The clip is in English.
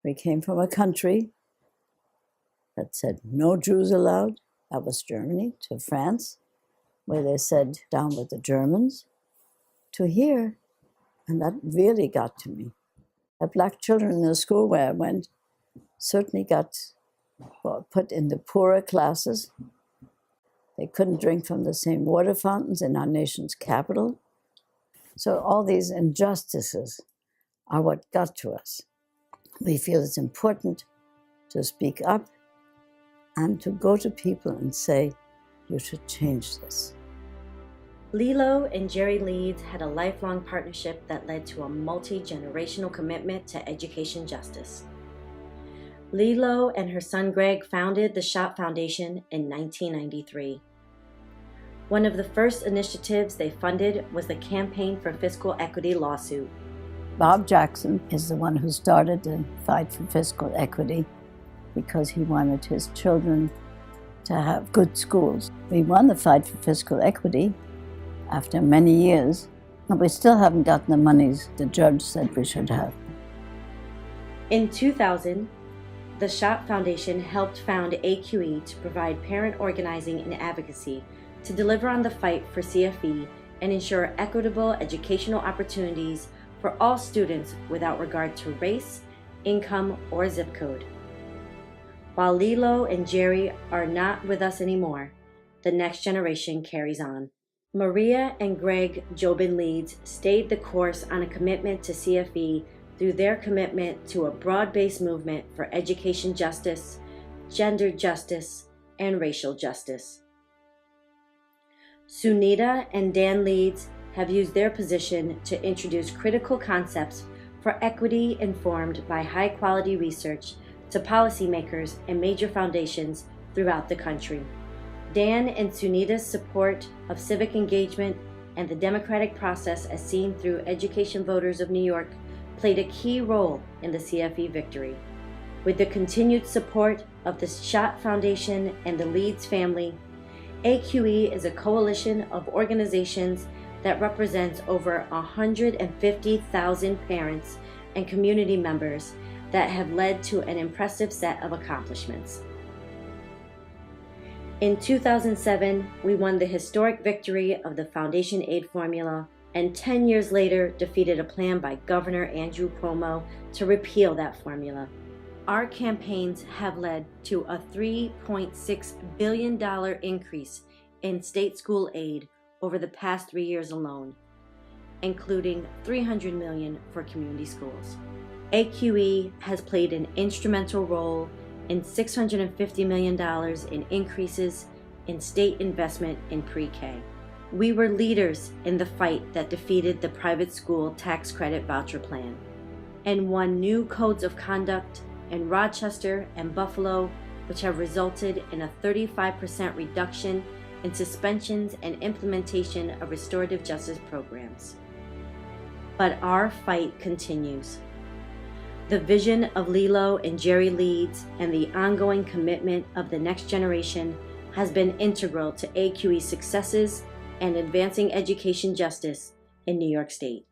We came from a country that said no Jews allowed. That was Germany, to France, where they said down with the Germans, to here. And that really got to me. The black children in the school where I went certainly got put in the poorer classes. They couldn't drink from the same water fountains in our nation's capital. So all these injustices are what got to us. We feel it's important to speak up and to go to people and say, you should change this. Lilo and Jerry Leeds had a lifelong partnership that led to a multi-generational commitment to education justice. Lilo and her son Greg founded the Schott Foundation in 1993. One of the first initiatives they funded was the Campaign for Fiscal Equity lawsuit. Bob Jackson is the one who started the fight for fiscal equity because he wanted his children to have good schools. We won the fight for fiscal equity after many years, but we still haven't gotten the monies the judge said we should have. In 2000, the Schott Foundation helped found AQE to provide parent organizing and advocacy to deliver on the fight for CFE and ensure equitable educational opportunities for all students without regard to race, income, or zip code. While Lilo and Jerry are not with us anymore, the next generation carries on. Maria and Greg Jobin Leeds stayed the course on a commitment to CFE through their commitment to a broad-based movement for education justice, gender justice, and racial justice. Sunita and Dan Leeds have used their position to introduce critical concepts for equity informed by high-quality research to policymakers and major foundations throughout the country. Dan and Sunita's support of civic engagement and the democratic process as seen through Education Voters of New York played a key role in the CFE victory. With the continued support of the Schott Foundation and the Leeds family, AQE is a coalition of organizations that represents over 150,000 parents and community members that have led to an impressive set of accomplishments. In 2007, we won the historic victory of the Foundation Aid Formula, and 10 years later defeated a plan by Governor Andrew Cuomo to repeal that formula. Our campaigns have led to a $3.6 billion increase in state school aid over the past 3 years alone, including $300 million for community schools. AQE has played an instrumental role in $650 million in increases in state investment in pre-K. We were leaders in the fight that defeated the private school tax credit voucher plan and won new codes of conduct in Rochester and Buffalo, which have resulted in a 35% reduction in suspensions and implementation of restorative justice programs. But our fight continues. The vision of Lilo and Jerry Leeds and the ongoing commitment of the next generation has been integral to AQE's successes and advancing education justice in New York State.